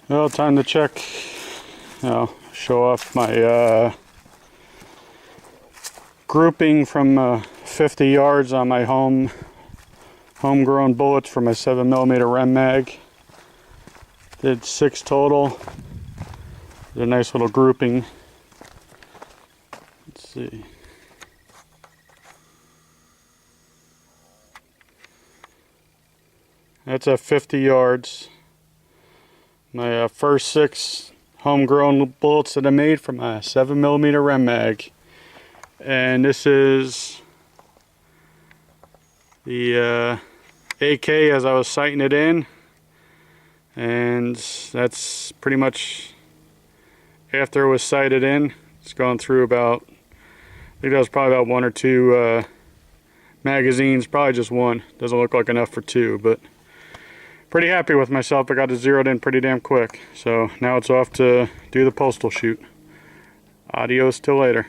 Well, time to check, show off my grouping from 50 yards on my homegrown bullets for my 7mm Rem Mag. Did 6 total. Did a nice little grouping. Let's see. That's at 50 yards. My first 6 homegrown bullets that I made from a 7mm Rem Mag. And this is the AK as I was sighting it in. And that's pretty much after it was sighted in. It's gone through about, I think that was probably about 1 or 2 magazines, probably just 1. Doesn't look like enough for 2, but pretty happy with myself. I got it zeroed in pretty damn quick. So now it's off to do the postal shoot. Adios till later.